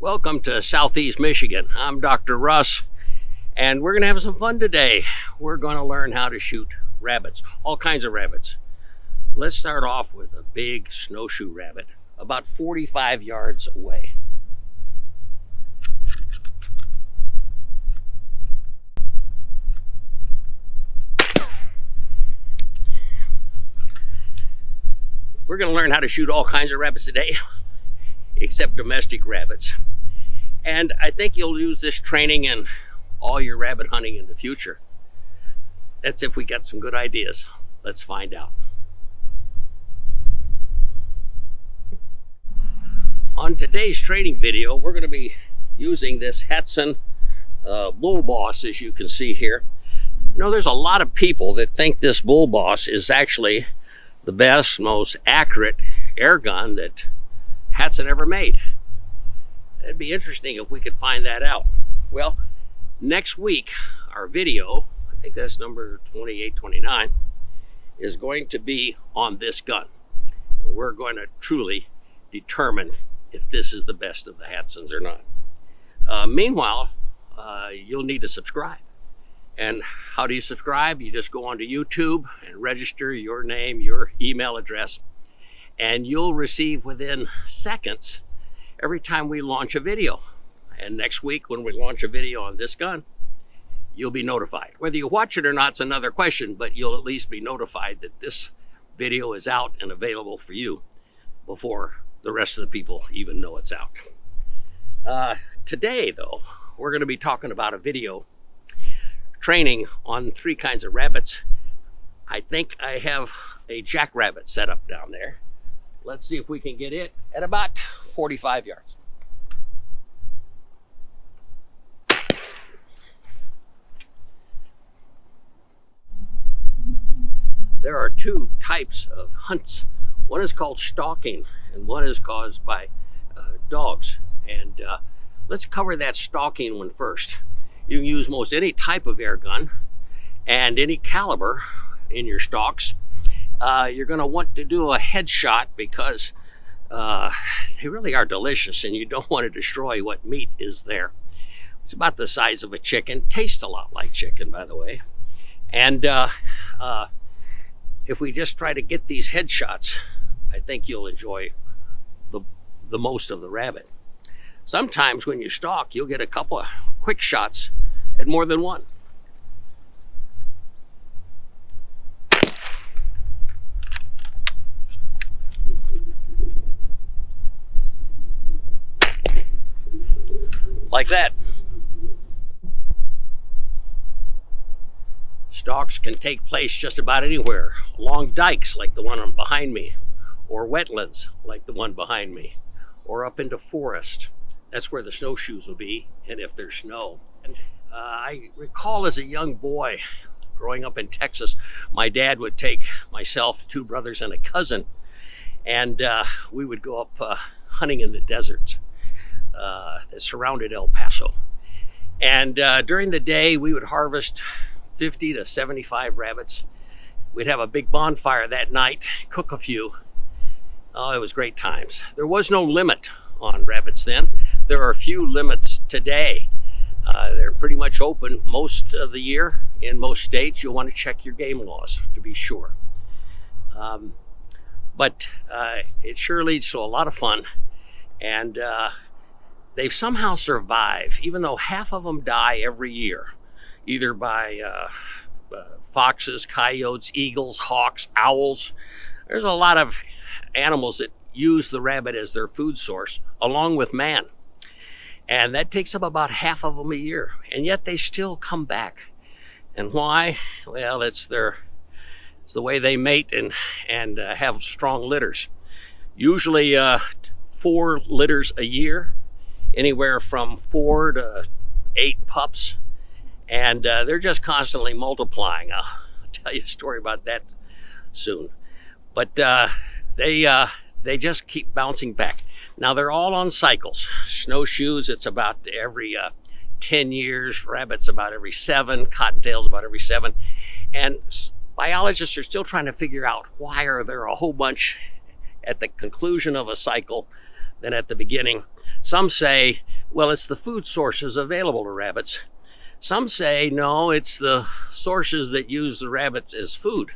Welcome to Southeast Michigan. I'm Dr. Russ, and we're going to have some fun today. We're going to learn how to shoot rabbits, all kinds of rabbits. Let's start off with a big snowshoe rabbit, about 45 yards away. We're going to learn how to shoot all kinds of rabbits today, except domestic rabbits. And I think you'll use this training in all your rabbit hunting in the future. That's if we get some good ideas. Let's find out. On today's training video, we're going to be using this Hatsan Bull Boss, as you can see here. You know, there's a lot of people that think this Bull Boss is actually the best, most accurate air gun that Hatsan ever made. It'd be interesting if we could find that out. Well, next week, our video, I think that's number 28, 29, is going to be on this gun. We're going to truly determine if this is the best of the Hatsans or not. Meanwhile, you'll need to subscribe. And how do you subscribe? You just go onto YouTube and register your name, your email address, and you'll receive within seconds every time we launch a video. And next week when we launch a video on this gun, you'll be notified. Whether you watch it or not is another question, but you'll at least be notified that this video is out and available for you before the rest of the people even know it's out. Today though, we're going to be talking about a video training on 3 kinds of rabbits. I think I have a jackrabbit set up down there. Let's see if we can get it at about 45 yards. There are 2 types of hunts. One is called stalking and one is caused by dogs. And let's cover that stalking one first. You can use most any type of air gun and any caliber in your stalks. You're going to want to do a headshot because they really are delicious and you don't want to destroy what meat is there. It's about the size of a chicken, tastes a lot like chicken, by the way. And if we just try to get these headshots, I think you'll enjoy the most of the rabbit. Sometimes when you stalk, you'll get a couple of quick shots at more than one. Like that. Stalks can take place just about anywhere, along dikes like the one behind me, or wetlands like the one behind me, or up into forest. That's where the snowshoes will be, and if there's snow. And I recall as a young boy, growing up in Texas, my dad would take myself, 2 brothers, and a cousin, and we would go up hunting in the deserts that surrounded El Paso. And during the day, we would harvest 50 to 75 rabbits. We'd have a big bonfire that night, cook a few. Oh, it was great times. There was no limit on rabbits then. There are a few limits today. They're pretty much open most of the year. In most states, you'll want to check your game laws to be sure. But it sure leads to a lot of fun. And they've somehow survived, even though half of them die every year, either by foxes, coyotes, eagles, hawks, owls. There's a lot of animals that use the rabbit as their food source, along with man. And that takes up about half of them a year, and yet they still come back. And why? Well, it's the way they mate and have strong litters. Usually 4 litters a year, anywhere from 4 to 8 pups, and they're just constantly multiplying. I'll tell you a story about that soon. But they just keep bouncing back. Now they're all on cycles. Snowshoes, it's about every 10 years. Rabbits about every 7. Cottontails about every 7. And biologists are still trying to figure out why are there a whole bunch at the conclusion of a cycle than at the beginning. Some say, well, it's the food sources available to rabbits. Some say, no, it's the sources that use the rabbits as food.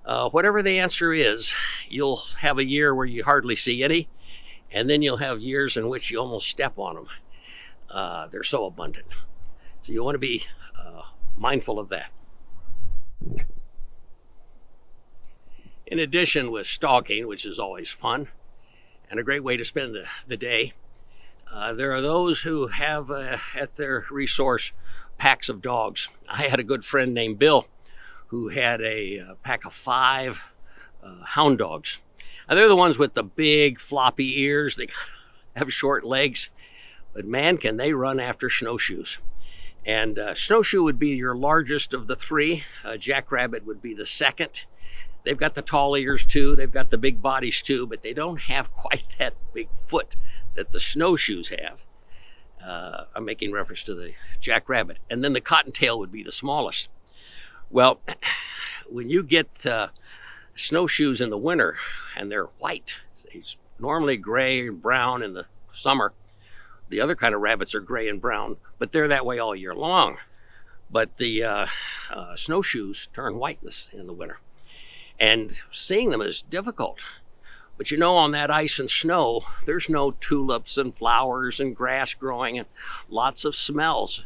Whatever the answer is, you'll have a year where you hardly see any, and then you'll have years in which you almost step on them. They're so abundant. So you want to be mindful of that. In addition, with stalking, which is always fun and a great way to spend the day, there are those who have at their resource packs of dogs. I had a good friend named Bill who had a pack of 5 hound dogs. And they're the ones with the big floppy ears. They have short legs, but man, can they run after snowshoes. And snowshoe would be your largest of the 3. Jackrabbit would be the second. They've got the tall ears too. They've got the big bodies too, but they don't have quite that big foot that the snowshoes have. I'm making reference to the jackrabbit. And then the cottontail would be the smallest. Well, when you get snowshoes in the winter and they're white, it's normally gray and brown in the summer. The other kind of rabbits are gray and brown, but they're that way all year long. But the snowshoes turn white in the winter. And seeing them is difficult. But you know, on that ice and snow, there's no tulips and flowers and grass growing and lots of smells.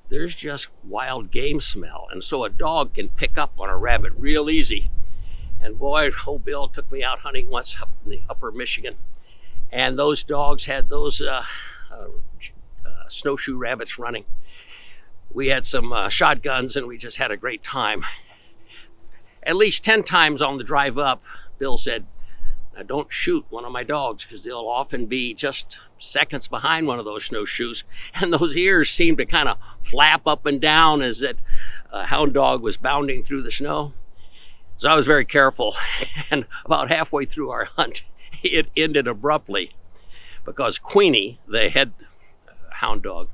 There's just wild game smell. And so a dog can pick up on a rabbit real easy. And boy, old Bill took me out hunting once up in the upper Michigan. And those dogs had those snowshoe rabbits running. We had some shotguns and we just had a great time. At least 10 times on the drive up, Bill said, now don't shoot one of my dogs because they'll often be just seconds behind one of those snowshoes. And those ears seemed to kind of flap up and down as that hound dog was bounding through the snow. So I was very careful. And about halfway through our hunt, it ended abruptly because Queenie, the head hound dog,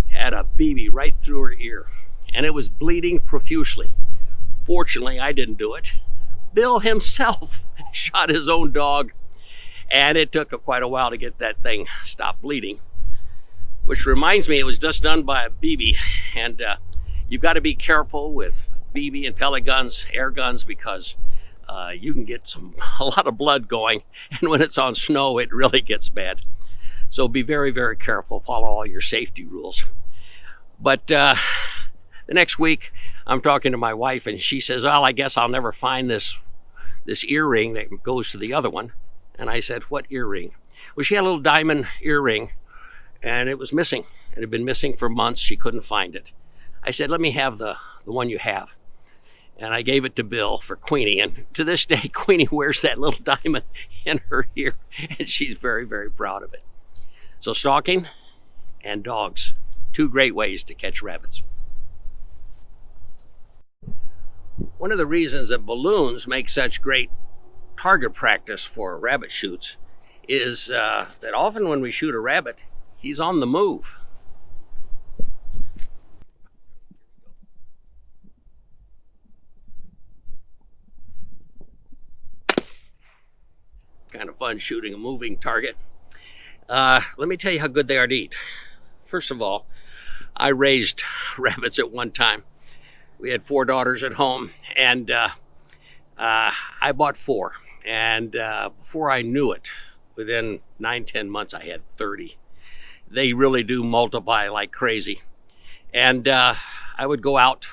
had a BB right through her ear. And it was bleeding profusely. Fortunately, I didn't do it. Bill himself shot his own dog, and it took quite a while to get that thing stopped bleeding. Which reminds me, it was just done by a BB, and you've got to be careful with BB and pellet guns, air guns, because you can get a lot of blood going, and when it's on snow, it really gets bad. So be very, very careful. Follow all your safety rules. But the next week, I'm talking to my wife, and she says, well, I guess I'll never find this earring that goes to the other one. And I said, what earring? Well, she had a little diamond earring, and it was missing. It had been missing for months. She couldn't find it. I said, let me have the one you have. And I gave it to Bill for Queenie. And to this day, Queenie wears that little diamond in her ear, and she's very, very proud of it. So stalking and dogs, 2 great ways to catch rabbits. One of the reasons that balloons make such great target practice for rabbit shoots is that often when we shoot a rabbit, he's on the move. Kind of fun shooting a moving target. Let me tell you how good they are to eat. First of all, I raised rabbits at one time. We had 4 daughters at home, and I bought 4. And before I knew it, within 9-10 months, I had 30. They really do multiply like crazy. And I would go out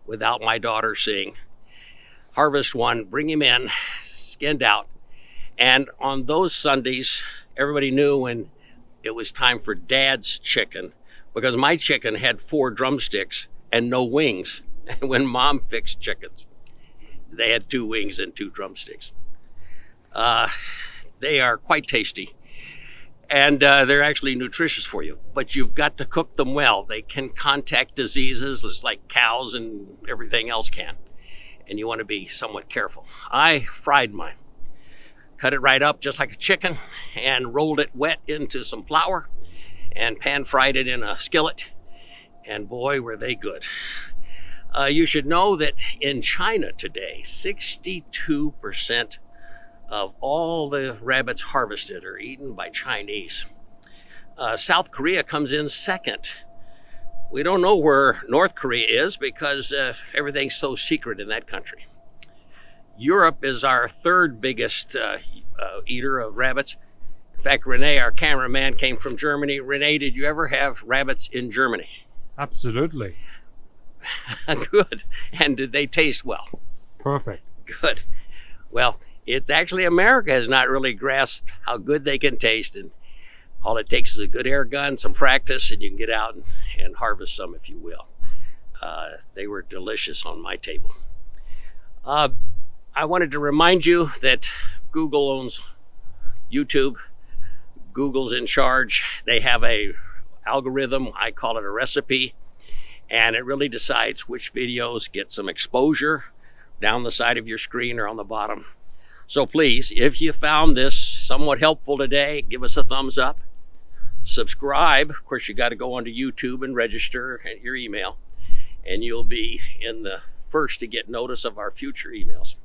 without my daughter seeing, harvest one, bring him in, skinned out. And on those Sundays, everybody knew when it was time for Dad's chicken, because my chicken had 4 drumsticks and no wings. And when Mom fixed chickens, they had 2 wings and 2 drumsticks. They are quite tasty, and they're actually nutritious for you, but you've got to cook them well. They can contact diseases just like cows and everything else can, and you want to be somewhat careful. I fried mine, cut it right up just like a chicken, and rolled it wet into some flour and pan fried it in a skillet, and boy, were they good. You should know that in China today, 62% of all the rabbits harvested are eaten by Chinese. South Korea comes in second. We don't know where North Korea is because everything's so secret in that country. Europe is our third biggest eater of rabbits. In fact, Renee, our cameraman, came from Germany. Renee, did you ever have rabbits in Germany? Absolutely. Good. And did they taste well? Perfect. Good. Well, it's actually America has not really grasped how good they can taste, and all it takes is a good air gun, some practice, and you can get out and harvest some if you will. They were delicious on my table. I wanted to remind you that Google owns YouTube. Google's in charge. They have a algorithm, I call it a recipe, and it really decides which videos get some exposure down the side of your screen or on the bottom. So please, if you found this somewhat helpful today, give us a thumbs up. Subscribe. Of course, you got to go onto YouTube and register your email, and you'll be in the first to get notice of our future emails,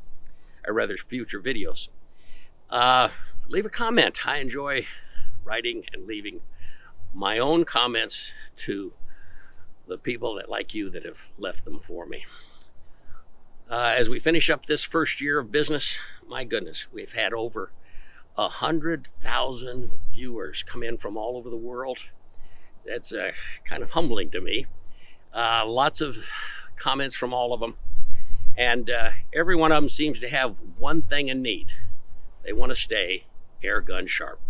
or rather future videos. Leave a comment. I enjoy writing and leaving my own comments to the people that like you that have left them for me. As we finish up this first year of business, my goodness, we've had over 100,000 viewers come in from all over the world. That's kind of humbling to me. Lots of comments from all of them. And every one of them seems to have one thing in need. They want to stay air gun sharp.